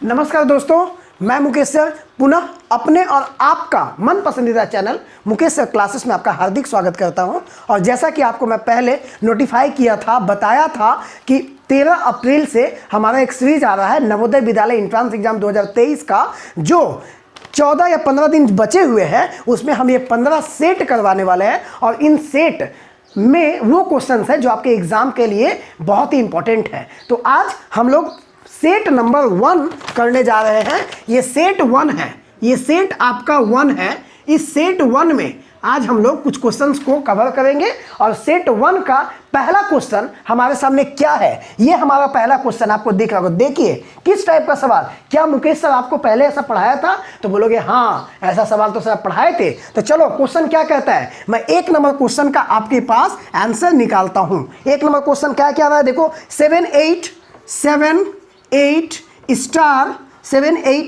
नमस्कार दोस्तों, मैं मुकेश सर पुनः अपने और आपका मन पसंदीदा चैनल मुकेश सर क्लासेस में आपका हार्दिक स्वागत करता हूं। और जैसा कि आपको मैं पहले नोटिफाई किया था, बताया था कि 13 अप्रैल से हमारा एक सीरीज आ रहा है नवोदय विद्यालय एंट्रेंस एग्जाम 2023 का, जो 14 या 15 दिन बचे हुए हैं। उसमें हम ये 15 सेट करवाने वाले हैं और इन सेट में वो क्वेश्चन है जो आपके एग्जाम के लिए बहुत ही इंपॉर्टेंट है। तो आज हम लोग सेट नंबर 1 करने जा रहे हैं। ये सेट 1 है, ये सेट आपका 1 है। इस सेट 1 में आज हम लोग कुछ क्वेश्चंस को कवर करेंगे और सेट 1 का पहला क्वेश्चन हमारे सामने क्या है, ये हमारा पहला क्वेश्चन आपको दिख रहा होगा। देखिए किस टाइप का सवाल। क्या मुकेश सर आपको पहले ऐसा पढ़ाया था? तो बोलोगे हाँ, ऐसा सवाल तो सर पढ़ाए थे। तो चलो क्वेश्चन क्या कहता है, मैं 1 नंबर क्वेश्चन का आपके पास आंसर निकालता हूं। 1 नंबर क्वेश्चन क्या क्या रहा है, देखो 7 8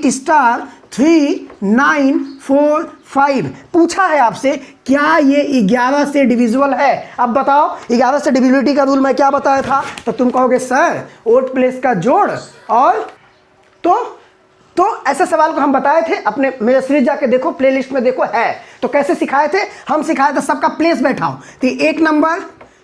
स्टार 3 9 4 5 पूछा है आपसे, क्या ये 11 से डिविजिबल है? अब बताओ 11 से डिविजिबिलिटी का रूल मैं क्या बताया था? तो तुम कहोगे सर ओड प्लेस का जोड़ और तो ऐसे सवाल को हम बताए थे अपने मेरे सीरीज जाके देखो, प्लेलिस्ट में देखो है। तो कैसे सिखाए थे? हम सिखाए थे सबका प्लेस बैठाओ। तो 1 नंबर,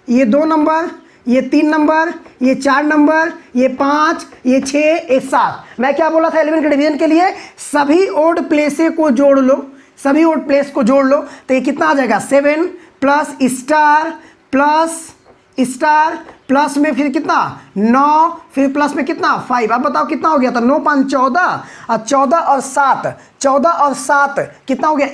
ये 2 नंबर, ये 3 नंबर, ये 4 नंबर, ये 5, ये 6, ये 7। मैं क्या बोला था 11 के डिवीजन के लिए? सभी ओड प्लेसे को जोड़ लो, सभी ओड प्लेस को जोड़ लो। तो ये कितना आ जाएगा? 7 प्लस स्टार प्लस में फिर कितना 9, फिर प्लस में कितना 5। अब बताओ कितना हो गया था? 9 5 14 और 14 और 7 कितना हो गया?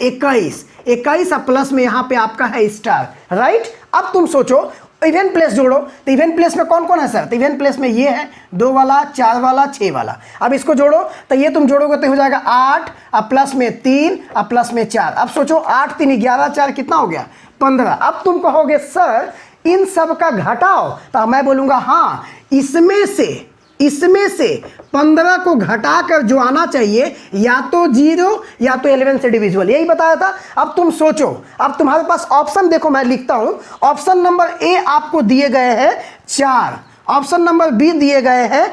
21 और प्लस में यहाँ पे आपका है स्टार, राइट। अब तुम सोचो इवेंट प्लेस जोड़ो। तो इवेंट प्लेस में कौन कौन है सर? तो इवेंट प्लेस में ये है 2 वाला, 4 वाला, 6 वाला। अब इसको जोड़ो, तो ये तुम जोड़ोगे तो हो जाएगा 8 और प्लस में 3 और प्लस में 4। अब सोचो 8 3 11 4 कितना हो गया? 15। अब तुम कहोगे सर इन सब का घटाओ। तो मैं बोलूंगा हाँ, इसमें से 15 को घटाकर जो आना चाहिए या तो 0 या तो 11 से डिविजिबल, यही बताया था। अब तुम सोचो, अब तुम्हारे पास ऑप्शन देखो, मैं लिखता हूं। ऑप्शन नंबर ए आपको दिए गए हैं 4, ऑप्शन नंबर बी दिए गए हैं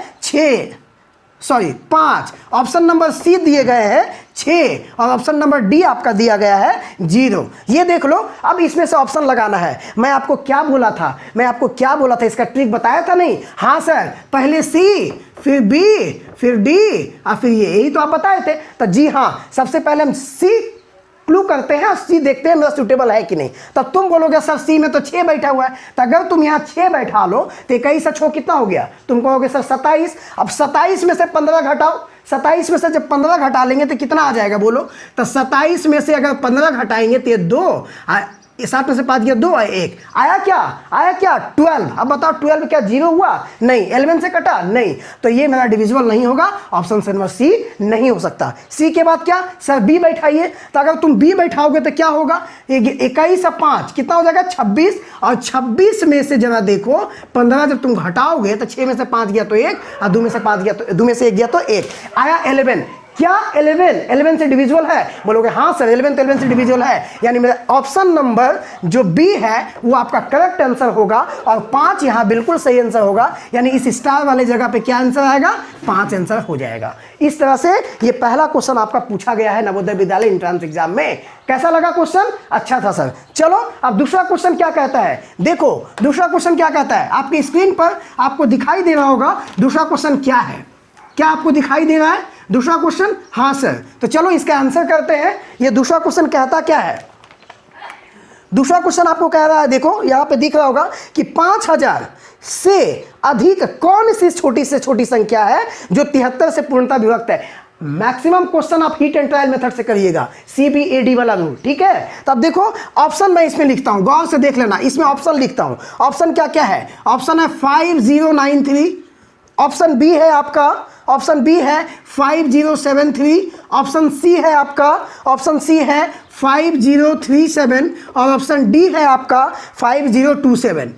5, ऑप्शन नंबर सी दिए गए हैं 6 और ऑप्शन नंबर डी आपका दिया गया है 0। ये देख लो। अब इसमें से ऑप्शन लगाना है। मैं आपको क्या बोला था, इसका ट्रिक बताया था नहीं? हाँ सर, पहले सी फिर बी फिर डी और फिर ये, यही तो आप बताए थे। तो जी हाँ, सबसे पहले हम सी क्लू करते हैं और सी देखते हैं मेरा सूटेबल है कि नहीं। तब तुम बोलोगे सर सी में तो 6 बैठा हुआ है। तो अगर तुम यहाँ 6 बैठा लो तो 21 से 6 कितना हो गया? तुम कहोगे सर 27। अब 27 में से 15 घटाओ। 27 में से जब 15 घटा लेंगे तो कितना आ जाएगा बोलो? तो 27 में से अगर 15 घटाएंगे तो ये 2, 7 में से 5 गया 2 और 1 आया क्या 12। अब बताओ 12 क्या 0 हुआ? नहीं। 11 से कटा? नहीं। तो ये मेरा डिविजिबल नहीं होगा, ऑप्शन नंबर सी नहीं हो सकता। सी के बाद क्या सर? बी बैठाइए। तो अगर तुम बी बैठाओगे तो क्या होगा? 21 और 5 कितना हो जाएगा? 26। और 26 में से जरा देखो 15 जब तुम घटाओगे तो 6 में से 5 गया तो 1 और 2 में से 5 गया तो 2 में से 1 गया तो 1 आया 11। क्या 11 से डिविजिबल है? बोलोगे हाँ सर 11 से डिविजिबल है। यानी मेरा ऑप्शन नंबर जो बी है वो आपका करेक्ट आंसर होगा और 5 यहाँ बिल्कुल सही आंसर होगा। यानी इस स्टार वाले जगह पे क्या आंसर आएगा? 5 आंसर हो जाएगा। इस तरह से ये पहला क्वेश्चन आपका पूछा गया है नवोदय विद्यालय एंट्रेंस एग्जाम में। कैसा लगा क्वेश्चन? अच्छा था सर। चलो अब दूसरा क्वेश्चन क्या कहता है, देखो दूसरा क्वेश्चन क्या कहता है। आपकी स्क्रीन पर आपको दिखाई दे रहा होगा दूसरा क्वेश्चन क्या है। क्या आपको दिखाई दे रहा है दूसरा क्वेश्चन? हाँ सर। तो चलो इसका आंसर करते हैं। ये दूसरा क्वेश्चन कहता क्या है? दूसरा क्वेश्चन आपको कह रहा है, देखो यहां पे दिख रहा होगा कि 5000 से अधिक कौन सी छोटी से छोटी संख्या है जो 73 से पूर्णतः विभक्त है। मैक्सिमम क्वेश्चन आप हिट एंड ट्रायल मेथड से करिएगा, CBAD वाला रूल, ठीक है। तब देखो ऑप्शन मैं इसमें लिखता हूं, गौर से देख लेना। इसमें ऑप्शन लिखता हूं। ऑप्शन क्या क्या है? ऑप्शन है 5093, ऑप्शन बी है आपका, ऑप्शन बी है 5073, ऑप्शन सी है आपका, ऑप्शन सी है 5037 और ऑप्शन डी है आपका 5027।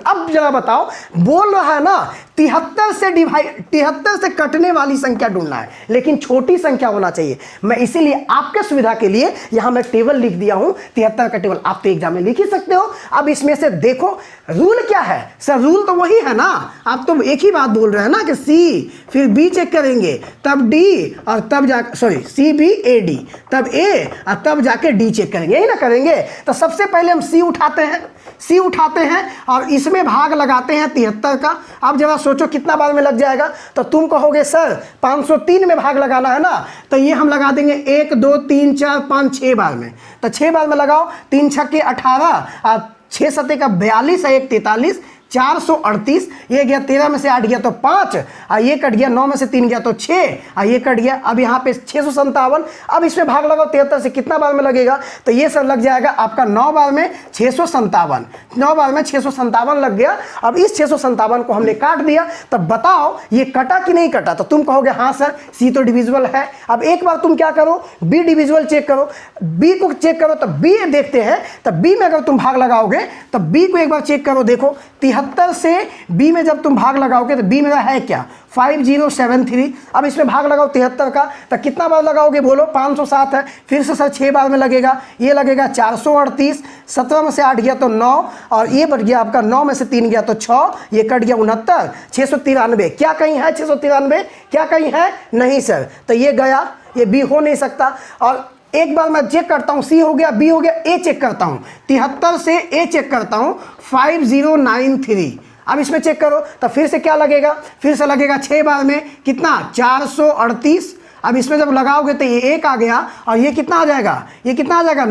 अब जरा बताओ, बोल रहा है ना 73 से कटने वाली संख्या ढूंढना है, लेकिन छोटी संख्या होना चाहिए। मैं इसीलिए आपके सुविधा के लिए यहां मैं टेबल लिख दिया हूं, 73 का टेबल। आप तो एग्जाम में लिख ही सकते हो। अब इसमें से देखो रूल क्या है सर? रूल तो वही है ना, आप तो एक ही बात बोल रहे हैं ना कि सी फिर बी चेक करें करेंगे, तब डी और तब जा sorry C B A D, तब ए और तब जाके डी चेक करेंगे, यही ना करेंगे। तो सबसे पहले हम सी उठाते हैं, सी उठाते हैं और इसमें भाग लगाते हैं 73 का। अब जरा सोचो कितना बार में लग जाएगा। तो तुम कहोगे सर 503 में भाग लगाना है ना, तो ये हम लगा देंगे 1 2 3 4 5 6 बार में। तो 6 बार में लगाओ, 3 छक्के 18 और 6 सत्ते का 42 और 1 43, 438। ये गया 13 में से 8 गया तो 5 और ये कट गया, 9 में से 3 गया तो 6 और ये कट गया। अब यहाँ पे 657। अब इसमें भाग लगाओ 73 से, कितना बार में लगेगा? तो ये सर लग जाएगा आपका 9 बार में 657, 9 बार में 657 लग गया। अब इस 657 को हमने काट दिया। तब बताओ ये कटा कि नहीं कटा? तो तुम कहोगे हाँ सर सी तो डिविजिबल है। अब एक बार तुम क्या करो, बी डिविजिबल चेक करो, बी को चेक करो। तो बी देखते हैं, तब बी में अगर तुम भाग लगाओगे तब बी को एक बार चेक करो। देखो 73 से बी में जब तुम भाग लगाओगे तो बी मेरा है क्या, 5073। अब इसमें भाग लगाओ 73 का, तो कितना बार लगाओगे बोलो? 507 है। फिर से सर 6 बार में लगेगा, ये लगेगा 438, 17 में से 8 गया तो 9 और ये बढ़ गया आपका 9 में से 3 गया तो 6, ये कट गया 69, 693। क्या कहीं है 693? क्या कहीं है? नहीं सर। तो ये गया, ये बी हो नहीं सकता। और एक बार मैं चेक करता हूं, सी हो गया, बी हो गया, ए चेक करता हूं। 73 से ए चेक करता हूं, 5093। अब इसमें चेक करो तो फिर से क्या लगेगा? फिर से लगेगा 6 बार में कितना, 438। अब इसमें जब लगाओगे तो ये 1 आ गया और ये कितना आ जाएगा, ये कितना आ जाएगा,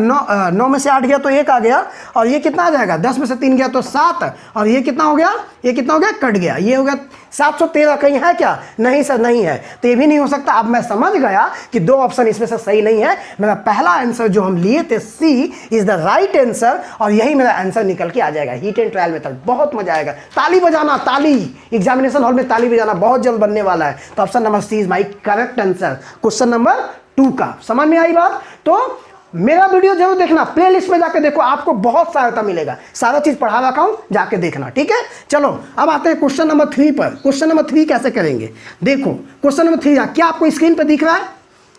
9 में से 8 गया तो 1 आ गया और ये कितना आ जाएगा, 10 में से 3 गया तो 7 और ये कितना हो गया, ये कितना हो गया, कट गया, ये हो गया 713। कहीं है क्या? नहीं सर नहीं है। तो ये भी नहीं हो सकता। अब मैं समझ गया कि 2 ऑप्शन इसमें से सही नहीं है। मेरा पहला आंसर जो हम लिए थे सी इज द राइट आंसर और यही मेरा आंसर निकल के आ जाएगा। हीट एंड ट्रायल मेथड, बहुत मजा आएगा। ताली बजाना, ताली एग्जामिनेशन हॉल में ताली बजाना बहुत जल्द बनने वाला है। तो option number C is my correct answer question number 2 का। समझ में आई बात? तो मेरा वीडियो जरूर देखना, प्लेलिस्ट में जाके देखो, आपको बहुत सहायता मिलेगा। सारा चीज पढ़ा रखा हूं, जाके देखना, ठीक है। चलो अब आते हैं क्वेश्चन नंबर 3 पर। क्वेश्चन नंबर 3 कैसे करेंगे देखो। क्वेश्चन नंबर 3 क्या आपको स्क्रीन पर दिख रहा है?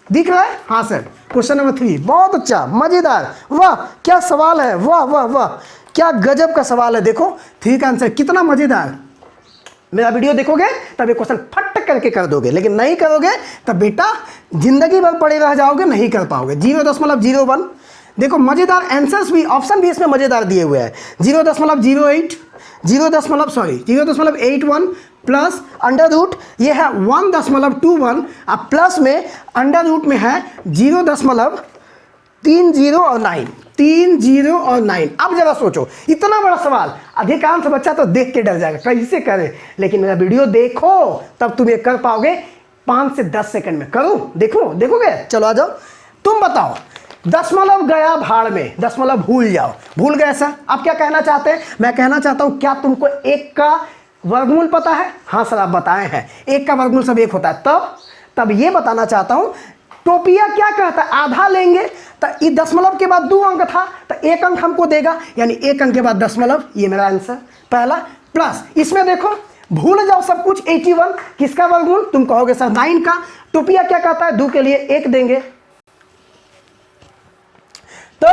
दिख रहा है? हाँ सर। क्वेश्चन नंबर 3 बहुत अच्छा, मजेदार, वाह क्या सवाल है, वाह वाह वाह, क्या गजब का सवाल है। देखो 3 का आंसर कितना मजेदार। मेरा वीडियो देखोगे तब ये क्वेश्चन फट करके कर दोगे, लेकिन नहीं करोगे तब बेटा जिंदगी भर पड़े रह जाओगे, नहीं कर पाओगे। 0.01। देखो मजेदार आंसर्स भी, ऑप्शन भी इसमें मजेदार दिए हुए हैं। 0.08, 0.81 प्लस अंडर रूट, ये है 1.21 और प्लस में अंडर रूट में है 0.30 और 9, 30 और 9। अब जरा सोचो, इतना बड़ा सवाल अधिकांश बच्चा तो देख के डर जाएगा, कैसे करे। लेकिन मेरा वीडियो देखो तब तुम ये कर पाओगे 5 से 10 सेकंड में। करूं? देखो, देखोगे? चलो आ जाओ। तुम बताओ, दशमलव गया भाड़ में, दशमलव भूल जाओ। भूल गए सर, आप क्या कहना चाहते हैं? मैं कहना चाहता हूं क्या तुमको 1 का वर्गमूल पता है? हाँ सर आप बताए हैं, 1 का वर्गमूल सब 1 होता है। तब ये बताना चाहता हूं टोपिया क्या कहता है, आधा लेंगे तो ये दशमलव के बाद 2 अंक था तो 1 अंक हमको देगा, यानी 1 अंक के बाद दशमलव। ये मेरा आंसर पहला। प्लस इसमें देखो भूल जाओ सब कुछ, 81 किसका वर्गमूल? तुम कहोगे सर 9 का। टोपिया क्या कहता है? 2 के लिए 1 देंगे, तो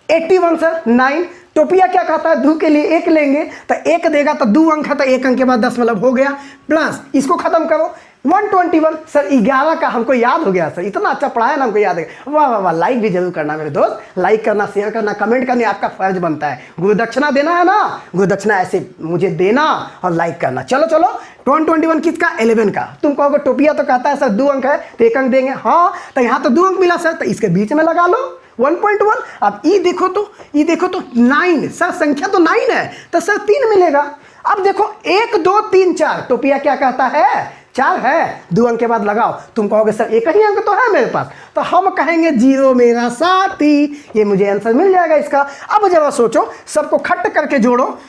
81 सर 9। टोपिया क्या कहता है? 2 के लिए 1 लेंगे तो 1 देगा, तो 2 अंक है तो 1 अंक के बाद दशमलव हो गया। प्लस इसको खत्म करो, 121 सर 11 का हमको याद हो गया। सर इतना अच्छा पढ़ाया ना, हमको याद है। वाह वाह वाह, लाइक भी जरूर करना मेरे दोस्त, लाइक करना, शेयर करना, कमेंट करना आपका फर्ज बनता है। गुरुदक्षिणा देना है ना, गुरुदक्षिणा ऐसे मुझे देना और लाइक करना। चलो चलो 121 किसका? 11 का। तुम कहोगे टोपिया तो कहता है सर 2 अंक है तो 1 अंक देंगे। हाँ तो यहाँ तो 2 अंक मिला सर, तो इसके बीच में लगा लो 1.1। अब ई देखो तो, ई देखो तो 9 सर, संख्या तो 9 है तो सर 3 मिलेगा। अब देखो 1 2 3 4, टोपिया क्या कहता है? 4 है, 2 अंक के बाद लगाओ। तुम कहोगे सर 1 ही अंक तो है मेरे पास, तो हम कहेंगे 0 मेरा साथी, ये मुझे आंसर मिल जाएगा इसका। अब जरा सोचो, सबको खट्ट करके जोड़ो,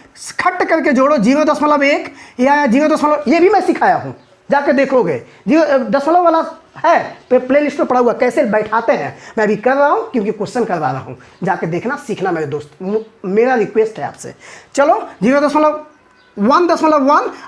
खट्ट करके जोड़ो। 0.1 या 0. ये भी मैं सिखाया हूँ, जाके देखोगे। 0 वाला है प्ले लिस्ट में पड़ा हुआ, कैसे बैठाते हैं मैं अभी कर रहा हूँ क्योंकि क्वेश्चन करवा रहा हूँ। जाके देखना, सीखना मेरे दोस्त, मेरा रिक्वेस्ट है आपसे। चलो 0.1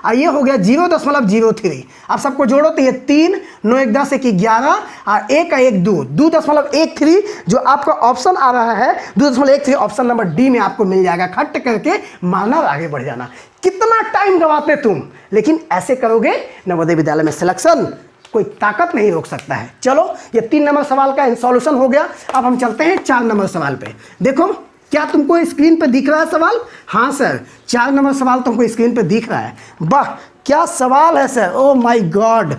और ये हो गया 0.03। अब सबको जोड़ो तो ये 3 9 1 10 1 11 और 1 1 2 2.13 जो आपका ऑप्शन आ रहा है 2.13 ऑप्शन नंबर डी में आपको मिल जाएगा। खट्ट करके माना और आगे बढ़ जाना। कितना टाइम गवाते तुम, लेकिन ऐसे करोगे नवोदय विद्यालय में सिलेक्शन कोई ताकत नहीं रोक सकता है। चलो ये 3 नंबर सवाल का सॉल्यूशन हो गया। अब हम चलते हैं 4 नंबर सवाल पे। देखो क्या तुमको स्क्रीन पे दिख रहा है सवाल? हाँ सर 4 नंबर सवाल तुमको स्क्रीन पे दिख रहा है। वाह क्या सवाल है सर, ओ माय गॉड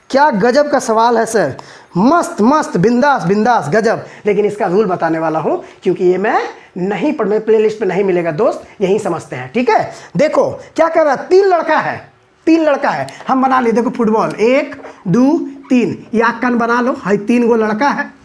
क्या गजब का सवाल है सर, मस्त मस्त बिंदास बिंदास गजब। लेकिन इसका रूल बताने वाला हूँ क्योंकि ये मैं नहीं पढ़ में प्ले लिस्ट पर नहीं मिलेगा दोस्त, यही समझते हैं ठीक है। देखो क्या कर रहा है, 3 लड़का है हम बना लिए। देखो फुटबॉल 1 2 3 याकन बना लो, हाई 3 गो लड़का है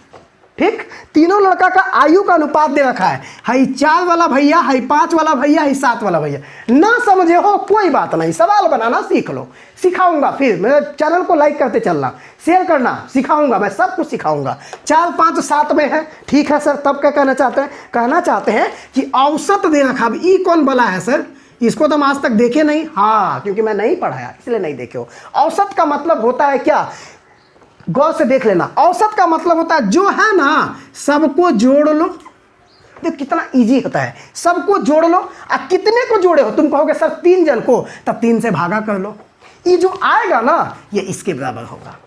ठीक। तीनों लड़का का आयु का अनुपात दे रखा है, हाई 4 वाला भैया, हाई 5 वाला भैया, हाई 7 वाला भैया। ना समझे हो कोई बात नहीं, सवाल बनाना सीख लो, सिखाऊंगा। फिर मेरे चैनल को लाइक करते चलना, शेयर करना, सिखाऊंगा, मैं सब कुछ सिखाऊंगा। 4 5 7 में है ठीक है सर। तब क्या कहना चाहते हैं? कहना चाहते हैं कि औसत दे रखा। अब ई कौन बला है सर? इसको तो हम आज तक देखे नहीं। हाँ क्योंकि मैं नहीं पढ़ाया इसलिए नहीं देखे हो। औसत का मतलब होता है क्या, गौर से देख लेना। औसत का मतलब होता है जो है ना सबको जोड़ लो। देखो कितना इजी होता है, सबको जोड़ लो। और कितने को जोड़े हो? तुम कहोगे सर 3 जन को, तब 3 से भागा कर लो। ये जो आएगा ना ये इसके बराबर होगा,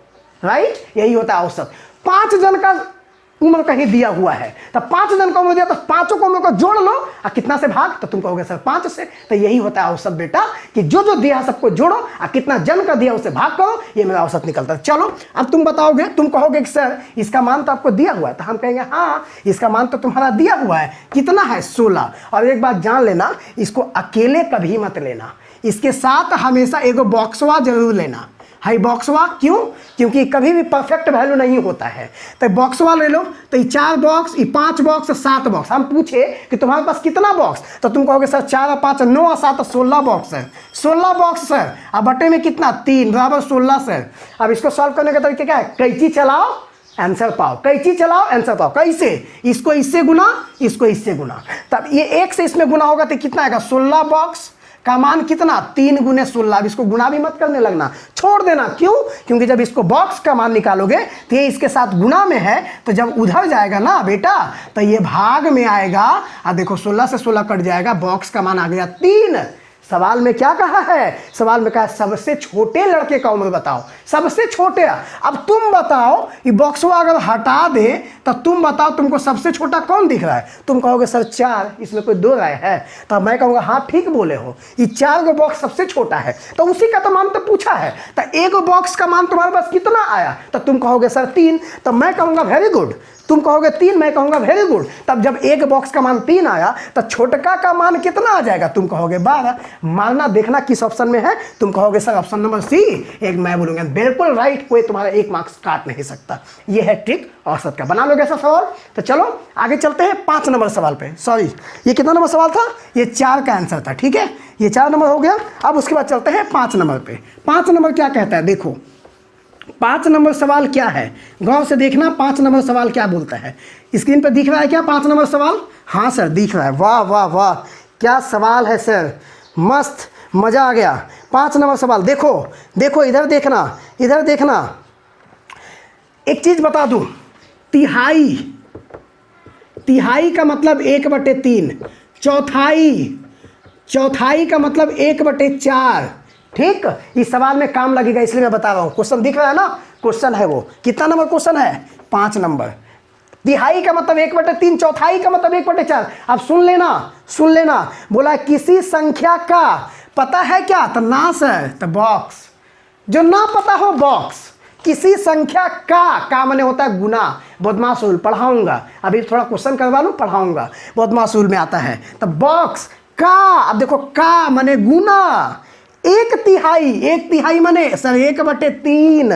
राइट? यही होता है औसत। 5 जन का उम्र कहीं दिया हुआ है, तब 5 जन का उम्र दिया तो 5 को उम्र को जोड़ लो और कितना से भाग, तो तुम कहोगे सर 5 से। तो यही होता है औसत बेटा, कि जो जो दिया सबको जोड़ो और कितना जन का दिया उसे भाग करो, ये मेरा औसत निकलता है। चलो अब तुम बताओगे, तुम कहोगे कि सर इसका मान तो आपको दिया हुआ है, तो हम कहेंगे हाँ इसका मान तो तुम्हारा दिया हुआ है। कितना है? 16। और एक बात जान लेना, इसको अकेले कभी मत लेना, इसके साथ हमेशा एक बॉक्सवा जरूर लेना। हाई बॉक्सवा क्यों? क्योंकि कभी भी परफेक्ट वैल्यू नहीं होता है। तो बॉक्सवा ले लो, तो ये 4 बॉक्स, ये 5 बॉक्स, 7 बॉक्स। हम पूछे कि तुम्हारे पास कितना बॉक्स, तो तुम कहोगे सर 4 और 5 9 और 7 16 बॉक्स है। 16 बॉक्स सर। अब बटे में कितना? 3 बराबर 16 सर। अब इसको सॉल्व करने का तरीका क्या है? कैंची चलाओ आंसर पाओ, कैंची चलाओ आंसर पाओ। कैसे? इसको इससे गुना, इसको इससे गुना, तब ये 1 से इसमें गुना होगा तो कितना आएगा? 16 बॉक्स का मान कितना? 3 गुने 16। अब इसको गुना भी मत करने लगना, छोड़ देना। क्यों? क्योंकि जब इसको बॉक्स का मान निकालोगे तो ये इसके साथ गुना में है, तो जब उधर जाएगा ना बेटा तो ये भाग में आएगा। और देखो 16 से 16 कट जाएगा, बॉक्स का मान आ गया 3। सवाल में क्या कहा है? सवाल में कहा है सबसे छोटे लड़के का उम्र बताओ, सबसे छोटे। अब तुम बताओ ये बॉक्स को अगर हटा दे तो तुम बताओ तुमको सबसे छोटा कौन दिख रहा है? तुम कहोगे सर 4, इसमें कोई 2 राय है? तो मैं कहूँगा हाँ ठीक बोले हो, ये 4 गो बॉक्स सबसे छोटा है, तो उसी का तो मान तो पूछा है। तो 1 बॉक्स का मान तुम्हारे पास कितना आया? तो तुम कहोगे सर 3, तो मैं कहूँगा वेरी गुड। तुम कहोगे 3, मैं कहूँगा वेरी गुड। तब जब 1 बॉक्स का मान 3 आया तो छोटका का मान कितना आ जाएगा? तुम कहोगे 12। मानना देखना किस ऑप्शन में है। तुम कहोगे सर ऑप्शन नंबर सी। एक मैं बोलूँगा बिल्कुल राइट, कोई तुम्हारा 1 मार्क्स काट नहीं सकता। ये है ट्रिक औसत का। बना लोगे ऐसा सवाल? तो चलो आगे चलते हैं 5 नंबर सवाल पे। सॉरी ये कितना नंबर सवाल था? ये 4 का आंसर था ठीक है, ये 4 नंबर हो गया। अब उसके बाद चलते हैं 5 नंबर पे। 5 नंबर क्या कहता है? देखो 5 नंबर सवाल क्या है, गौर से देखना। 5 नंबर सवाल क्या बोलता है? स्क्रीन पर दिख रहा है क्या 5 नंबर सवाल? हाँ सर दिख रहा है। वाह वाह वाह क्या सवाल है सर, मस्त, मज़ा आ गया। 5 नंबर सवाल देखो, देखो इधर देखना, इधर देखना। एक चीज़ बता दूं, तिहाई, तिहाई का मतलब 1/3, चौथाई, चौथाई का मतलब 1/4 ठीक। इस सवाल में काम लगेगा इसलिए मैं बता रहा हूँ। क्वेश्चन दिख रहा है ना, क्वेश्चन है वो। कितना नंबर क्वेश्चन है? 5 नंबर। तिहाई का मतलब 1/3, चौथाई का मतलब 1/4। अब सुन लेना, सुन लेना। बोला किसी संख्या का पता है क्या? तो ना सर, तो बॉक्स। जो ना पता हो बॉक्स। किसी संख्या का माने होता है गुना। बदमाशूल पढ़ाऊंगा, अभी थोड़ा क्वेश्चन करवा लूँ, पढ़ाऊंगा। बदमाशूल में आता है तो बॉक्स का। अब देखो का माने गुना, 1/3, 1/3 माने सर 1/3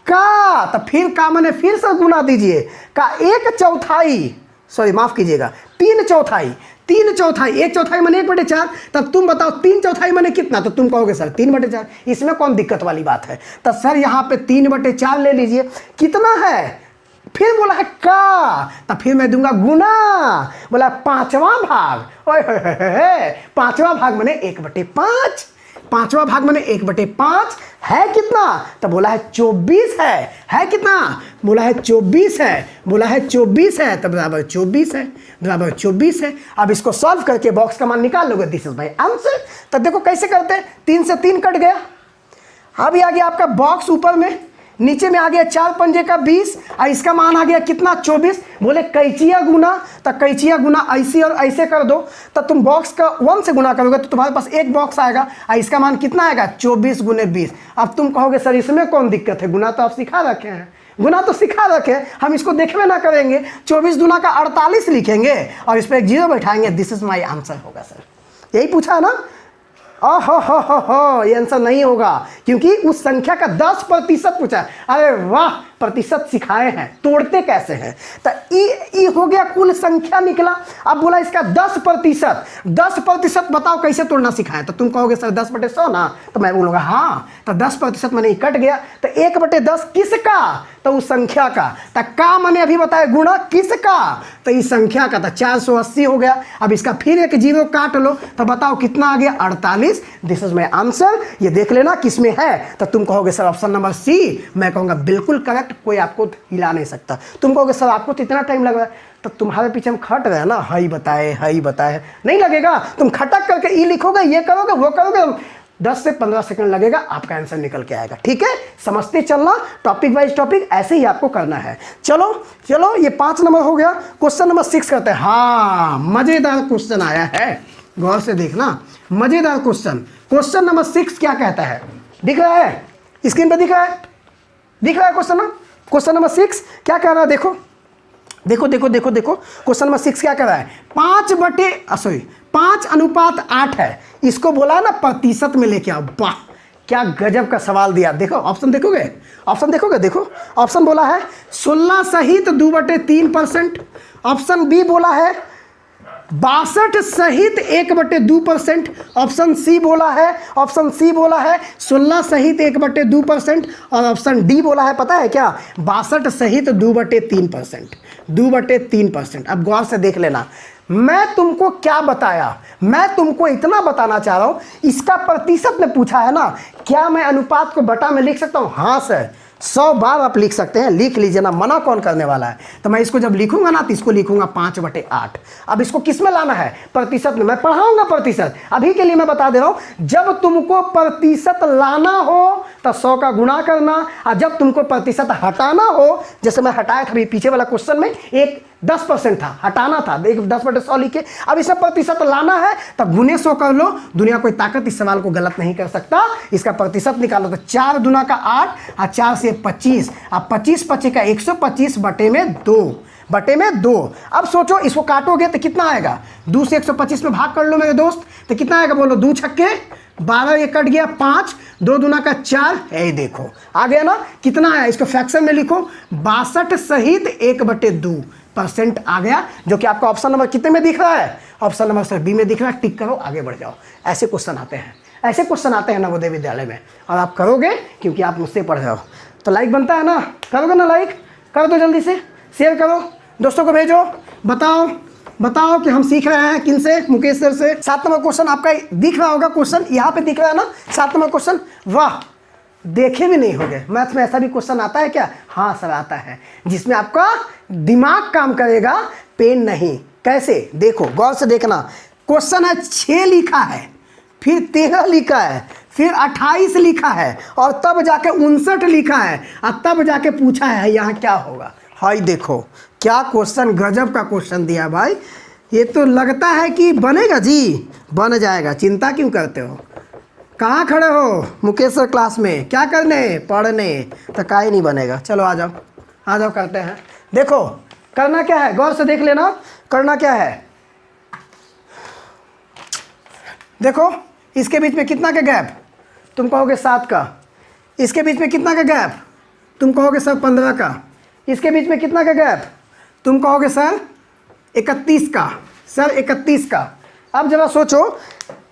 का, तो फिर का माने फिर से गुना दीजिए का 1/4, सॉरी माफ कीजिएगा 3/4, 3/4, 1/4 माने 1/4। तब तुम बताओ 3/4 माने कितना? तो तुम कहोगे सर 3/4। इसमें कौन दिक्कत वाली बात है? तो सर यहाँ पे 3/4 ले लीजिए। कितना है? फिर बोला है का, तो फिर मैं दूंगा गुना। बोला 5वां भाग। ओए 5वां भाग माने 1/5, 5वां भाग माने 1/5 है कितना? तो बोला है 24 है कितना? बोला है 24 है, बोला है 24 है, तब बराबर 24 है, बराबर 24 है। अब इसको सॉल्व करके बॉक्स का मान निकाल लोगे, दिस इज माय आंसर। तब देखो कैसे करते हैं, 3 से 3 कट गया। अब ये आ गया आपका बॉक्स ऊपर में, नीचे में आ गया 4 पंजे का 20 और इसका मान आ गया कितना 24। बोले कैचिया गुना, तो कैचिया गुना ऐसे और ऐसे कर दो, तो तुम बॉक्स का 1 से गुना करोगे तो तुम्हारे पास एक बॉक्स आएगा और इसका मान कितना आएगा 24 गुने 20। अब तुम कहोगे सर इसमें कौन दिक्कत है, गुना तो आप सिखा रखे हैं, गुना तो सिखा रखे, हम इसको देखबे ना करेंगे। 24 गुना का 48 लिखेंगे और इस पर एक जीरो बैठाएंगे, दिस इज माई आंसर होगा सर। यही पूछा ना? हो ये आंसर नहीं होगा, क्योंकि उस संख्या का 10% पूछा है। अरे वाह, प्रतिशत सिखाए हैं, तोड़ते कैसे हैं। तो ई हो गया, कुल संख्या निकला। अब बोला इसका 10%, 10% बताओ कैसे तोड़ना सिखाए। तो तुम कहोगे सर 10/100 ना, तो मैं बोलूँगा हाँ, तो 10% मैंने कट गया, तो 1/10 किसका, तो उस संख्या का। तो का मैंने अभी बताया गुणा किसका, तो इस संख्या का। तो 480 हो गया। अब इसका फिर एक जीरो काट लो, तो बताओ कितना आ गया 48। This is my answer. ये देख लेना किसमें है। तो तुम कहोगे सर ऑप्शन नंबर सी, मैं कहूँगा बिल्कुल करेक्ट, कोई आपको हिला नहीं सकता। तुम कहोगे सर आपको तो इतना टाइम लग रहा है, तो तुम्हारे पीछे हम खट रहे हैं ना, हई बताए नहीं लगेगा। तुम खटक करके ई लिखोगे, ये करोगे, वो करोगे, 10 से 15 सेकंड लगेगा, आपका आंसर निकल के आएगा। ठीक है, समझते चलना, टॉपिक वाइज टॉपिक ऐसे ही आपको करना है। चलो ये 5 नंबर हो गया। क्वेश्चन नंबर 6 करते हैं। हाँ, मजेदार क्वेश्चन आया है, गौर से देखना, मजेदार क्वेश्चन। क्वेश्चन नंबर 6 क्या कहता है, दिख रहा है स्क्रीन पे, दिख रहा है क्वेश्चन नंबर 6 क्या कह रहा है। देखो क्वेश्चन नंबर 6 क्या कह रहा है, 5/8 है। इसको बोला ना प्रतिशत में लेके आओ। वाह, क्या गजब का सवाल दिया। देखो ऑप्शन देखोगे, देखो ऑप्शन बोला है 16 सहित 2/3%। ऑप्शन बी बोला है 62 सहित 1/2%। ऑप्शन सी बोला है 16 सहित 1/2%। और ऑप्शन डी बोला है पता है क्या, 62 सहित 2/3%। 2/3%। अब गौर से देख लेना, मैं तुमको क्या बताया, मैं तुमको इतना बताना चाह रहा हूं, इसका प्रतिशत में पूछा है ना, क्या मैं अनुपात को बटा में लिख सकता हूं? हाँ सर, 100 बार आप लिख सकते हैं, लिख लीजिए ना, मना कौन करने वाला है। तो मैं इसको जब लिखूंगा ना, तो इसको लिखूंगा 5/8। अब इसको किस में लाना है, प्रतिशत में। मैं पढ़ाऊंगा प्रतिशत, अभी के लिए मैं बता दे रहा हूं, जब तुमको प्रतिशत लाना हो तो 100 का गुणा करना, और जब तुमको प्रतिशत हटाना हो, जैसे मैं हटाया था अभी पीछे वाला क्वेश्चन में, एक 10% था, हटाना था, 10/100 लिखे। अब इसमें प्रतिशत लाना है तो गुने 100 कर लो, दुनिया कोई ताकत इस सवाल को गलत नहीं कर सकता। इसका प्रतिशत निकालो तो 4 दूना का 8 और 4 से 25, अब 25 25 का 125 बटे में 2। अब सोचो इसको काटोगे तो कितना आएगा, 2 से 125 में भाग कर लो मेरे दोस्त, तो कितना आएगा बोलो, 2 छक्के 12, ये कट गया 5, 2 दूना का 4, ये देखो आ गया ना, कितना आया, इसको फ्रैक्शन में लिखो, 62 सहित 1/2% आ गया, जो कि आपका ऑप्शन नंबर कितने में दिख रहा है, ऑप्शन नंबर सर बी में दिख रहा है। टिक करो, आगे बढ़ जाओ। ऐसे क्वेश्चन आते हैं नवोदय विद्यालय में, और आप करोगे क्योंकि आप मुझसे पढ़ रहे हो। तो लाइक बनता है ना, करोगे ना, लाइक कर दो, जल्दी से शेयर करो, दोस्तों को भेजो, बताओ कि हम सीख रहे हैं किनसे, मुकेश सर से। 7 नंबर क्वेश्चन आपका दिख रहा होगा, क्वेश्चन यहाँ पे दिख रहा है ना, 7 नंबर क्वेश्चन। वाह, देखे भी नहीं होंगे, मैथ में ऐसा भी क्वेश्चन आता है क्या? हाँ सर आता है, जिसमें आपका दिमाग काम करेगा, पेन नहीं। कैसे, देखो गौर से देखना, क्वेश्चन है 6 लिखा है, फिर 13 लिखा है, फिर 28 लिखा है, और तब जाके 59 लिखा है, और तब जाके पूछा है यहाँ क्या होगा। हाय देखो क्या क्वेश्चन, गजब का क्वेश्चन दिया भाई। ये तो लगता है कि बनेगा जी, बन जाएगा, चिंता क्यों करते हो। कहाँ खड़े हो मुकेश सर क्लास में, क्या करने, पढ़ने, तो काहे नहीं बनेगा। चलो आ जाओ करते हैं। देखो करना क्या है, गौर से देख लेना, करना क्या है। देखो इसके बीच में कितना का गैप, तुम कहोगे 7 का। इसके बीच में कितना का गैप, तुम कहोगे सर 15 का। इसके बीच में कितना का गैप, तुम कहोगे सर 31 का, सर 31 का। अब जरा सोचो,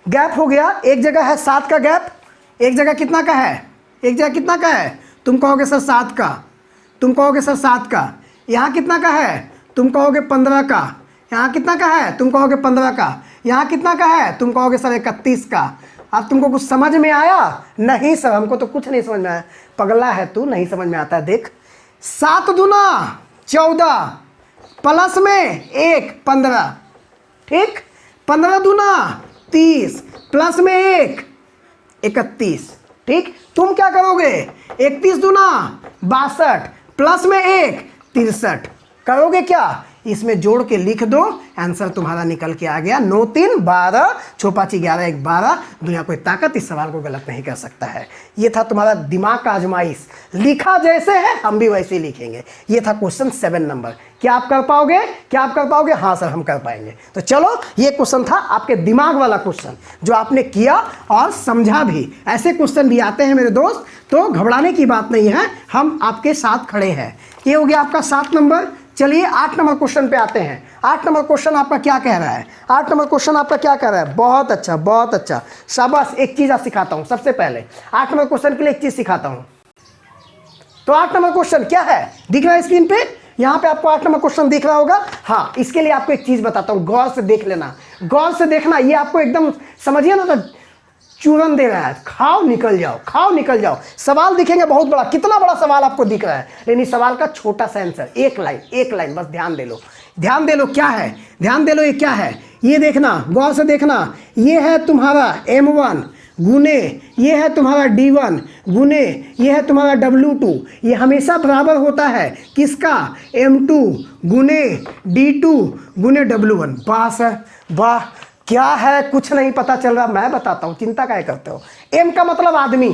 गैप हो गया, एक जगह है 7 का गैप, एक जगह कितना का है, तुम कहोगे सर 7 का, तुम कहोगे सर 7 का। यहाँ कितना का है, तुम कहोगे 15 का। यहाँ कितना का है, तुम कहोगे 15 का। यहाँ कितना का है, तुम कहोगे सर 31 का। अब तुमको कुछ समझ में आया? नहीं सर, हमको तो कुछ नहीं समझ में आया। पगला है तू, नहीं समझ में आता है। देख 7 दूना 14 प्लस में 1 15, ठीक, 15 दूना 30 प्लस में 1 31, ठीक। तुम क्या करोगे, 31 दूना 62 प्लस में 1 63। करोगे क्या, इसमें जोड़ के लिख दो, आंसर तुम्हारा निकल के आ गया। 9 3 12, 6 5 11 1 12। दुनिया कोई ताकत इस सवाल को गलत नहीं कर सकता है। ये था तुम्हारा दिमाग का आजमाइश, लिखा जैसे है हम भी वैसे ही लिखेंगे। ये था क्वेश्चन 7 नंबर। क्या आप कर पाओगे, क्या आप कर पाओगे? हाँ सर हम कर पाएंगे। तो चलो ये क्वेश्चन था आपके दिमाग वाला क्वेश्चन जो आपने किया और समझा भी। ऐसे क्वेश्चन भी आते हैं मेरे दोस्त, तो घबराने की बात नहीं है, हम आपके साथ खड़े हैं। ये हो गया आपका 7 नंबर। चलिए 8 नंबर क्वेश्चन पे आते हैं। 8 नंबर क्वेश्चन आपका क्या कह रहा है? 8 नंबर क्वेश्चन आपका क्या कह रहा है? बहुत अच्छा, बहुत अच्छा, शाबाश। एक चीज़ आप सिखाता हूँ सबसे पहले, 8 नंबर क्वेश्चन के लिए एक चीज़ सिखाता हूँ। तो 8 नंबर क्वेश्चन क्या है, दिख रहा है स्क्रीन पे? यहाँ पे आपको 8 नंबर क्वेश्चन दिख रहा होगा। हाँ, इसके लिए आपको एक चीज़ बताता हूँ, गौर से देख लेना, गौर से देखना। ये आपको एकदम समझिए ना, तो चूरन दे रहा है, खाओ निकल जाओ, खाओ निकल जाओ। सवाल दिखेंगे बहुत बड़ा, कितना बड़ा सवाल आपको दिख रहा है, लेकिन इस सवाल का छोटा सा आंसर, एक लाइन बस। ध्यान दे लो, ध्यान दे लो, क्या है, ध्यान दे लो, ये क्या है, ये देखना, गौर से देखना। ये है तुम्हारा M1 गुने ये है तुम्हारा D1 गुने ये है तुम्हारा W2। ये हमेशा बराबर होता है किसका? M2 गुने D2 गुने W1। वाह सर वाह, क्या है, कुछ नहीं पता चल रहा, मैं बताता हूँ, चिंता काहे करते हो। M का मतलब आदमी,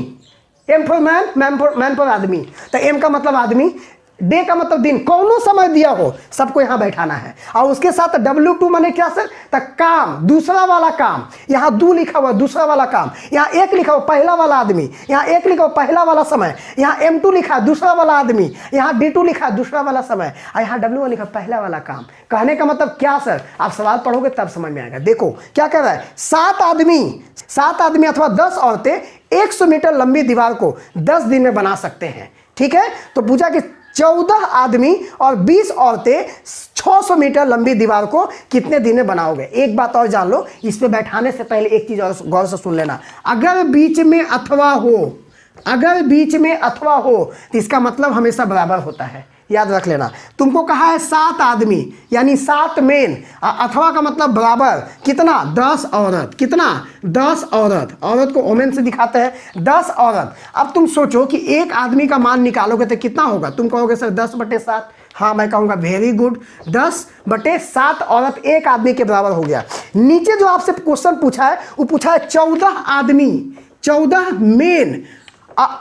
M फॉर मैन फॉर आदमी। तो M का मतलब आदमी, डे का मतलब दिन, कौनो समय दिया हो सबको यहाँ बैठाना है। और उसके साथ W2 माने क्या सर? तो काम, दूसरा वाला काम। यहाँ 2 लिखा हुआ दूसरा वाला काम, यहाँ 1 लिखा हुआ पहला वाला आदमी, यहाँ 1 लिखा हुआ पहला वाला समय, यहाँ M2 लिखा है दूसरा वाला आदमी, यहाँ D2 लिखा है दूसरा वाला समय, और यहाँ W1 लिखा पहला वाला काम। कहने का मतलब क्या सर? आप सवाल पढ़ोगे तब समझ में आएगा। देखो क्या कह रहा है, 7 आदमी अथवा 10 औरतें 100 मीटर लंबी दीवार को 10 दिन में बना सकते हैं। ठीक है, तो पूछा कि 14 आदमी और 20 औरतें 600 मीटर लंबी दीवार को कितने दिन में बनाओगे? एक बात और जान लो, इस पे बैठाने से पहले एक चीज और गौर से सुन लेना। अगर बीच में अथवा हो, अगर बीच में अथवा हो तो इसका मतलब हमेशा बराबर होता है, याद रख लेना। तुमको कहा है 7 आदमी यानी 7 मेन, अथवा का मतलब बराबर, कितना? 10 औरत, कितना? 10 औरत, औरत को ओमेन से दिखाते हैं, 10 औरत। अब तुम सोचो कि एक आदमी का मान निकालोगे तो कितना होगा? तुम कहोगे सर 10/7। हाँ मैं कहूँगा वेरी गुड, 10/7 औरत एक आदमी के बराबर हो गया। नीचे जो आपसे क्वेश्चन पूछा है वो पूछा है 14 आदमी, 14 मेन,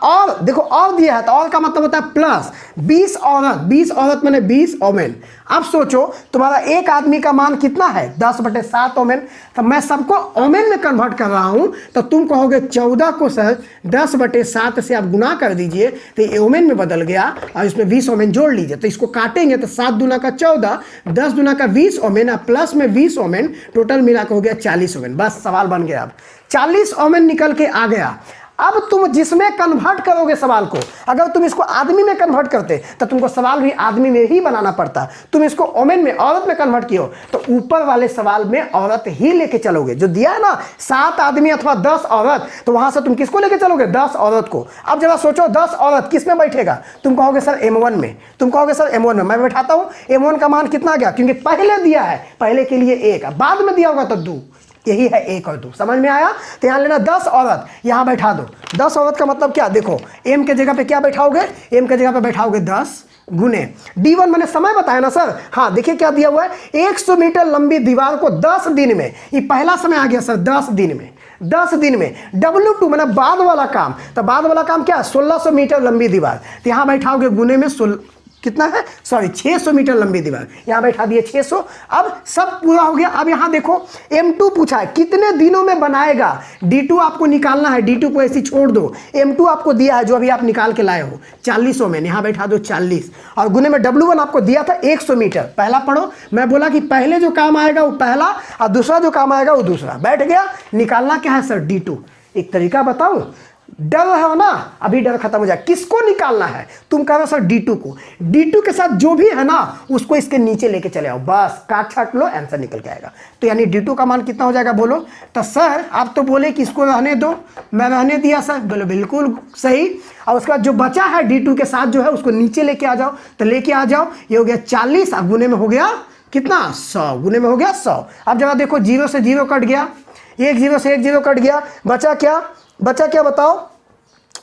और देखो और दिया है तो और का मतलब होता है प्लस 20 औरत, 20 औरत मैंने 20 ओमेन। अब सोचो तुम्हारा एक आदमी का मान कितना है? 10/7 ओमेन। तो मैं सबको ओमेन में कन्वर्ट कर रहा हूं, तो तुम कहोगे 14 को सर 10/7 से आप गुना कर दीजिए तो ये ओमेन में बदल गया, और इसमें 20 ओमेन जोड़ लीजिए। तो इसको काटेंगे तो 7 दूना का 14, 10 दूना का 20 ओमेन, प्लस में 20 ओमेन, टोटल मिला के हो गया 40 ओमेन। बस सवाल बन गया। अब 40 ओमेन निकल के आ गया। अब तुम जिसमें कन्वर्ट करोगे सवाल को, अगर तुम इसको आदमी में कन्वर्ट करते तो तुमको सवाल भी आदमी में ही बनाना पड़ता। तुम इसको ओमेन में, औरत में कन्वर्ट किए हो तो ऊपर वाले सवाल में औरत ही लेके चलोगे। जो दिया है ना 7 आदमी अथवा 10 औरत, तो वहां से तुम किसको लेके चलोगे? 10 औरत को। अब जरा सोचो 10 औरत किस में बैठेगा? तुम कहोगे सर M1 में, तुम कहोगे सर M1 में। मैं बैठाता हूँ, M1 का मान कितना गया? क्योंकि पहले दिया है, पहले के लिए 1, बाद में दिया होगा तो 2, यही है 1 और 2। समझ में आया? तो यहाँ लेना 10 औरत, यहाँ बैठा दो। 10 औरत का मतलब क्या? देखो M के जगह पे क्या बैठाओगे? M के जगह पे बैठाओगे 10 गुने D1 मैंने समय बताया ना सर। हाँ देखिए क्या दिया हुआ है, 100 मीटर लंबी दीवार को 10 दिन में, ये पहला समय आ गया सर 10 दिन में, 10 दिन में। W2 मैंने बाद वाला काम, तो बाद वाला काम क्या? 1600 मीटर लंबी दीवार, तो यहाँ बैठाओगे गुने में कितना है? सॉरी 600 मीटर लंबी दीवार, यहाँ बैठा दिए 600। अब सब पूरा हो गया। अब यहाँ देखो M2 पूछा है कितने दिनों में बनाएगा? D2 आपको निकालना है, D2 को ऐसी छोड़ दो। M2 आपको दिया है जो अभी आप निकाल के लाए हो 40 में, यहाँ बैठा दो 40, और गुने में W1 आपको दिया था 100 मीटर। पहला पढ़ो, मैं बोला कि पहले जो काम आएगा वो पहला और दूसरा जो काम आएगा वो दूसरा। बैठ गया। निकालना क्या है सर? D2। एक तरीका बताऊं, डर है ना, अभी डर खत्म हो जाए। किसको निकालना है? तुम कह रहे हो सर D2 को। D2 के साथ जो भी है ना उसको इसके नीचे लेके चले आओ, बस काट छाट लो, आंसर निकल के आएगा। तो यानी D2 का मान कितना हो जाएगा बोलो? तो सर आप तो बोले कि इसको रहने दो, मैं रहने दिया सर, बोलो बिल्कुल सही। और उसके बाद जो बचा है D2 के साथ जो है उसको नीचे लेके आ जाओ, तो लेके आ जाओ। ये हो गया 40 और गुने में हो गया कितना? 100, गुने में हो गया 100। अब जरा देखो 0 से 0 कट गया, 1 0 से 1 0 कट गया, बचा क्या? बचा क्या बताओ?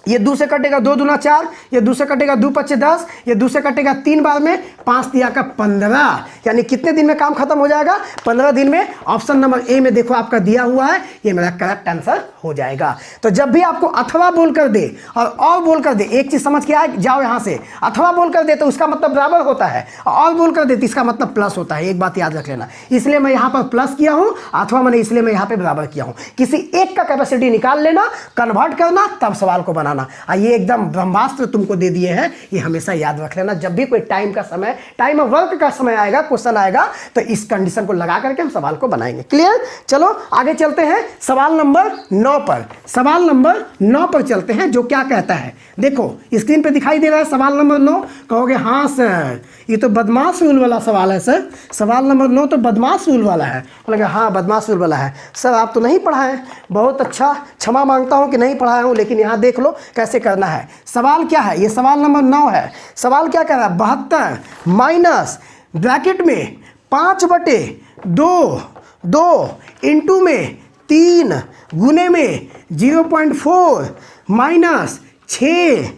ये 2 से कटेगा 2 दूना 4, ये 2 से कटेगा 2 पच्चे 10, ये 2 से कटेगा 3 बार में, 5 दिया का 15, यानी कितने दिन में काम खत्म हो जाएगा? 15 दिन में। ऑप्शन नंबर ए में देखो आपका दिया हुआ है, ये मेरा करेक्ट आंसर हो जाएगा। तो जब भी आपको अथवा बोल कर दे और बोल कर दे, एक चीज समझ के आए जाओ यहाँ से, अथवा बोल कर दे तो उसका मतलब बराबर होता है, और बोल कर दे तो इसका मतलब प्लस होता है। एक बात याद रख लेना, इसलिए मैं यहाँ पर प्लस किया हूँ, अथवा मैंने इसलिए मैं यहाँ पे बराबर किया हूँ। किसी एक का कैपेसिटी निकाल लेना, कन्वर्ट करना, तब सवाल को बनाना। ये एकदम ब्रह्मास्त्र तुमको दे दिए हैं, ये हमेशा याद रख लेना। जब भी कोई टाइम का समय, टाइम ऑफ वर्क का समय आएगा, क्वेश्चन आएगा, तो इस कंडीशन को लगा करके हम सवाल को बनाएंगे। क्लियर? चलो आगे चलते हैं सवाल नंबर 9 पर। सवाल नंबर 9 पर चलते हैं, जो क्या कहता है देखो स्क्रीन पे दिखाई दे रहा है सवाल नंबर 9। कहोगे हाँ सर ये तो बदमाश रूल वाला सवाल है सर, सवाल नंबर 9 तो बदमाश रूल वाला है। बोलेंगे हाँ बदमाश रूल वाला है सर, आप तो नहीं पढ़ाएं। बहुत अच्छा, क्षमा मांगता हूं कि नहीं पढ़ाया हूं, लेकिन यहाँ देख लो कैसे करना है। सवाल क्या है? ये सवाल नंबर 9 है। सवाल क्या कह रहा है? 72 माइनस ब्रैकेट में 5/2 इंटू में 3 गुने में 0.4 माइनस 6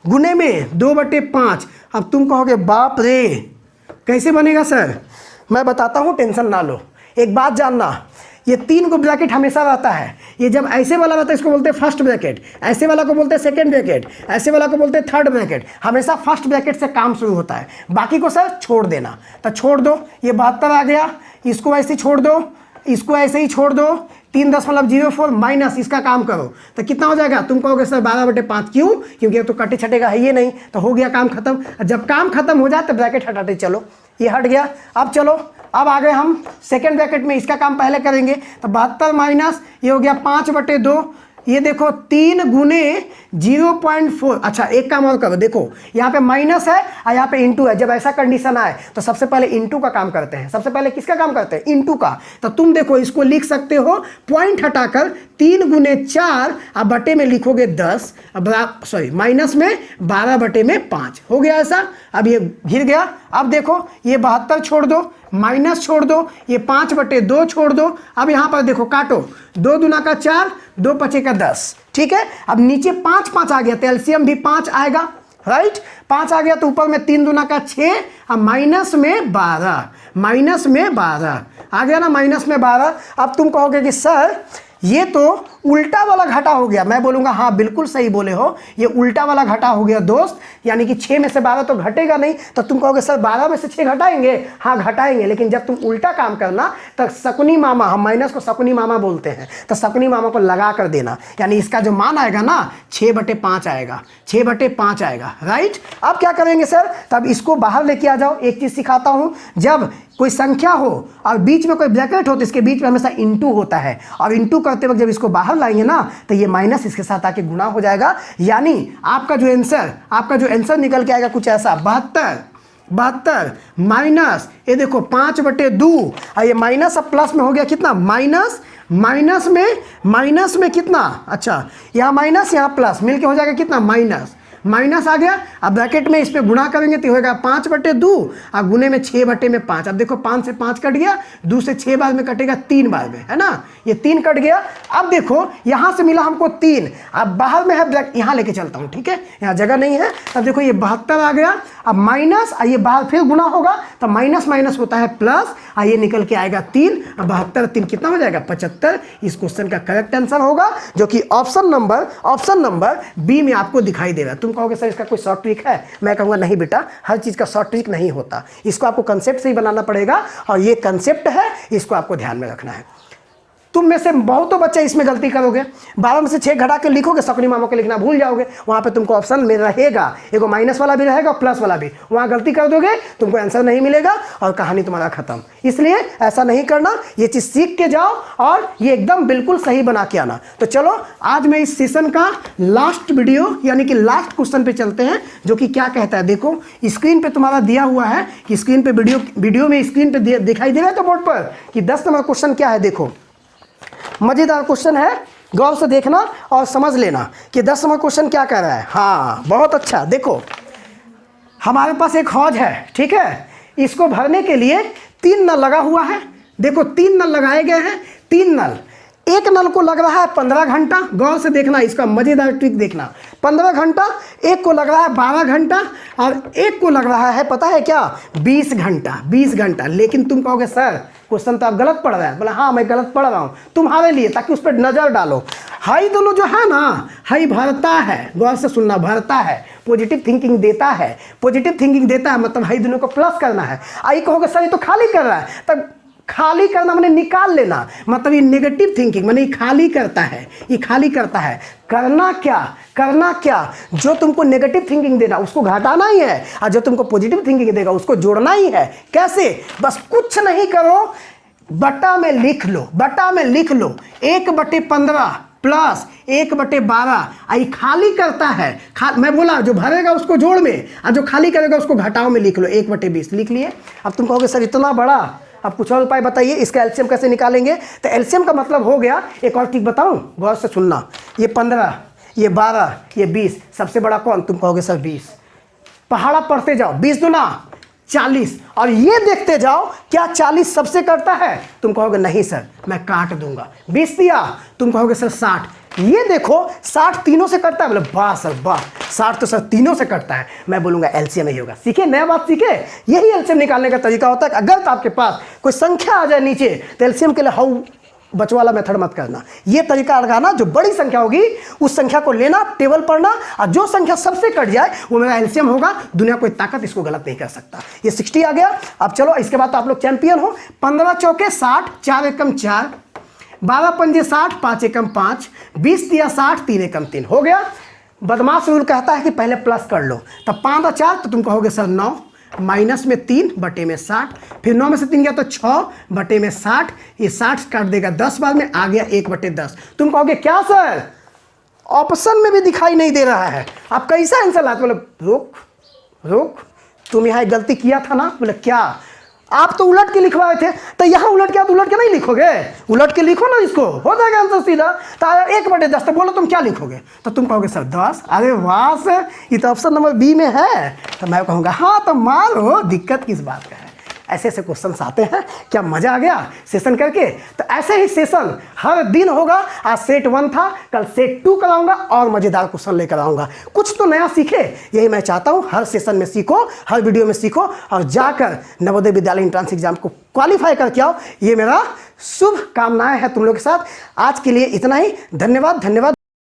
गुने में 2/5। अब तुम कहोगे बाप रे कैसे बनेगा सर? मैं बताता हूँ, टेंशन ना लो। एक बात जानना, ये 3 को ब्रैकेट हमेशा रहता है। ये जब ऐसे वाला रहता है इसको बोलते हैं फर्स्ट ब्रैकेट, ऐसे वाला को बोलते हैं सेकंड ब्रैकेट, ऐसे वाला को बोलते हैं थर्ड ब्रैकेट। हमेशा फर्स्ट ब्रैकेट से काम शुरू होता है, बाकी को सर छोड़ देना। तो छोड़ दो, ये 72 आ गया, इसको ऐसे ही छोड़ दो, इसको ऐसे ही छोड़ दो, 3.04 माइनस इसका काम करो तो कितना हो जाएगा? तुम कहोगे सर 12/5। क्यों? क्योंकि ये तो कटे छटेगा है ये नहीं, तो हो गया काम खत्म। जब काम खत्म हो जाए तो ब्रैकेट हटाते चलो, ये हट गया। अब चलो, अब आ गए हम सेकेंड ब्रैकेट में, इसका काम पहले करेंगे। तो 72 माइनस ये हो गया 5/2, ये देखो 3 गुने 0.4। अच्छा एक काम और करो, देखो यहाँ पे माइनस है और यहाँ पे इंटू है। जब ऐसा कंडीशन आए तो सबसे पहले इंटू का काम करते हैं। सबसे पहले किसका काम करते हैं? इंटू का। तो तुम देखो इसको लिख सकते हो पॉइंट हटाकर 3 गुने 4 अब बटे में लिखोगे 10, सॉरी माइनस में 12/5 हो गया ऐसा। अब ये घिर गया। अब देखो ये 72 छोड़ दो, माइनस छोड़ दो, ये 5/2 छोड़ दो। अब यहाँ पर देखो काटो, 2 दूना का 4, 2 पचे का 10, ठीक है। अब नीचे 5 आ गया तो एलसीएम भी 5 आएगा, राइट। 5 आ गया तो ऊपर में 3 दूना का 6 और माइनस में 12, माइनस में 12 आ गया ना, माइनस में 12। अब तुम कहोगे कि सर ये तो उल्टा वाला घटा हो गया। मैं बोलूँगा हाँ बिल्कुल सही बोले हो, ये उल्टा वाला घटा हो गया दोस्त, यानी कि 6 में से 12 तो घटेगा नहीं। तो तुम कहोगे सर 12 में से 6 घटाएंगे? हाँ घटाएंगे, लेकिन जब तुम उल्टा काम करना तो शकुनी मामा, हम माइनस को शकुनी मामा बोलते हैं, तो शकुनी मामा को लगा कर देना, यानी इसका जो मान आएगा ना 6/5 आएगा, 6/5 आएगा, राइट। अब क्या करेंगे सर? तब इसको बाहर लेके आ जाओ। एक चीज़ सिखाता हूँ, जब कोई संख्या हो और बीच में कोई ब्रैकेट हो तो इसके बीच में हमेशा इंटू होता है, और इंटू करते वक्त जब इसको बाहर लाएंगे ना तो ये माइनस इसके साथ आके गुणा हो जाएगा। यानी आपका जो आंसर निकल के आएगा कुछ ऐसा, 72 माइनस ये देखो 5/2 और ये माइनस अब प्लस में हो गया कितना? माइनस में कितना? अच्छा यहाँ माइनस यहाँ प्लस मिलके हो जाएगा कितना? माइनस आ गया। अब ब्रैकेट में इस पे गुणा करेंगे तो होगा 5/2 और गुने में 6/5। अब देखो 5 से 5 कट गया, 2 से 6 बार में कटेगा 3 बार में, है ना, ये 3 कट गया। अब देखो यहाँ से मिला हमको 3, अब बाहर में है ब्रैकेट, यहाँ लेके चलता हूँ, ठीक है, यहाँ जगह नहीं है। तब देखो ये 72 आ गया, अब माइनस, ये बाहर फिर गुना होगा तो माइनस होता है प्लस, ये निकल के आएगा 3। अब 72 3 कितना हो जाएगा? 75। इस क्वेश्चन का करेक्ट आंसर होगा, जो कि ऑप्शन नंबर बी में आपको दिखाई दे रहा है। तुम कहोगे सर इसका कोई शॉर्ट ट्रिक है? मैं कहूँगा नहीं बेटा, हर चीज़ का शॉर्ट ट्रिक नहीं होता, इसको आपको कंसेप्ट से ही बनाना पड़ेगा, और ये कंसेप्ट है, इसको आपको ध्यान में रखना है। तुम में से बहुतों बच्चे इसमें गलती करोगे, 12 में से 6 घटा के लिखोगे, शकुनी मामा को लिखना भूल जाओगे। वहाँ पे तुमको ऑप्शन में रहेगा, एगो माइनस वाला भी रहेगा और प्लस वाला भी, वहाँ गलती कर दोगे तुमको आंसर नहीं मिलेगा और कहानी तुम्हारा खत्म। इसलिए ऐसा नहीं करना, ये चीज़ सीख के जाओ और ये एकदम बिल्कुल सही बना के आना। तो चलो आज मैं इस सेशन का लास्ट वीडियो यानी कि लास्ट क्वेश्चन पे चलते हैं, जो कि क्या कहता है। देखो स्क्रीन पे तुम्हारा दिया हुआ है कि स्क्रीन पे वीडियो में स्क्रीन पे दिखाई दे रहा है तो बोर्ड पर कि 10 नंबर क्वेश्चन क्या है। देखो मजेदार क्वेश्चन है, गौर से देखना और समझ लेना कि 10 नंबर क्वेश्चन क्या कह रहा है। हाँ बहुत अच्छा। देखो हमारे पास एक हौज है, ठीक है, इसको भरने के लिए 3 नल लगा हुआ है। देखो 3 नल लगाए गए हैं, 3 नल एक नल को लग रहा है 15 घंटा, गौर से देखना, इसका मजेदार ट्रिक देखना। 15 घंटा, एक को लग रहा है 12 घंटा, और एक को लग रहा है पता है क्या 20 घंटा। 20 घंटा। लेकिन तुम कहोगे सर क्वेश्चन तो आप गलत पढ़ रहे हैं। बोला हाँ मैं गलत पढ़ रहा हूँ तुम्हारे लिए, ताकि उस पर नजर डालो। हाई दोनों जो है ना, हाई भरता है, गौर से सुनना, भरता है, पॉजिटिव थिंकिंग देता है। पॉजिटिव थिंकिंग देता है मतलब हाई दोनों को प्लस करना है। आई कहोगे सर ये तो खाली कर रहा है, तब खाली करना मैंने निकाल लेना, मतलब ये नेगेटिव थिंकिंग मैंने खाली करता है, ये खाली करता है। करना क्या, करना क्या, जो तुमको नेगेटिव थिंकिंग देना उसको घटाना ही है, और जो तुमको पॉजिटिव थिंकिंग देगा उसको जोड़ना ही है। कैसे, बस कुछ नहीं करो, बटा में लिख लो, बटा में लिख लो 1/15 प्लस 1/12। आई खाली करता है, मैं बोला जो भरेगा उसको जोड़ में, और जो खाली करेगा उसको घटाओ में लिख लो, 1/20 लिख लिए। अब तुम कहोगे सर इतना बड़ा, अब कुछ और उपाय बताइए, इसका एलसीएम कैसे निकालेंगे। तो एलसीएम का मतलब हो गया, एक और ट्रिक बताऊं, गौर से सुनना, ये 15, ये 12, ये 20, सबसे बड़ा कौन, तुम कहोगे सर 20। पहाड़ा पढ़ते जाओ, 20 दूना 40, और ये देखते जाओ क्या 40 सबसे करता है, तुम कहोगे नहीं सर मैं काट दूंगा। 20 दिया, तुम कहोगे सर 60, ये देखो 60 तीनों से करता है, बोले वाह सर वाह 60 तो सर तीनों से करता है। मैं बोलूंगा एलसीएम ही होगा। सीखे, नया बात सीखे, यही एलसीएम निकालने का तरीका होता है। अगर तो आपके पास कोई संख्या आ जाए नीचे, तो एलसीएम के लिए हाउ बच वाला मेथड मत करना, ये तरीका लगाना, जो बड़ी संख्या होगी उस संख्या को लेना, टेबल पढ़ना, और जो संख्या सबसे कट जाए वो मेरा एलसीएम होगा। दुनिया कोई ताकत इसको गलत नहीं कर सकता। ये 60 आ गया। अब चलो इसके बाद तो आप लोग चैंपियन हो। 15 चौके 60, 4 एकम 4, 12 पंजे 60, 5 एकम 5, 20 दिया 60, 3 एकम 3, हो गया। बदमाश रूल कहता है कि पहले प्लस कर लो, तब 5 और 4 तो तुम कहोगे सर 9, माइनस में 3 बटे में 60, फिर 9 में से 3 गया तो 6 बटे में 60, ये 60 काट देगा 10 बार में, आ गया 1/10। तुम कहोगे क्या सर ऑप्शन में भी दिखाई नहीं दे रहा है, आप कैसा आंसर लाते। बोले रुक रुक, तुम यहाँ गलती किया था ना। बोले क्या, आप तो उलट के लिखवाए थे, तो यहाँ उलट के, आप उलट के नहीं लिखोगे, उलट के लिखो ना, इसको हो जाएगा आंसर सीधा। तो 1/10, तो बोलो तुम क्या लिखोगे, तो तुम कहोगे सर 10। अरे वाह सर ये तो ऑप्शन नंबर बी में है। तो मैं कहूँगा हाँ तो मारो, दिक्कत किस बात का है। ऐसे ऐसे क्वेश्चंस आते हैं, क्या मजा आ गया सेशन करके। तो ऐसे ही सेशन हर दिन होगा। आज सेट 1 था, कल सेट 2 कराऊंगा और मजेदार क्वेश्चन लेकर आऊंगा। कुछ तो नया सीखे, यही मैं चाहता हूं। हर सेशन में सीखो, हर वीडियो में सीखो, और जाकर नवोदय विद्यालय एंट्रेंस एग्जाम को क्वालिफाई करके आओ। ये मेरा शुभ कामनाएं हैं तुम लोग के साथ। आज के लिए इतना ही, धन्यवाद धन्यवाद।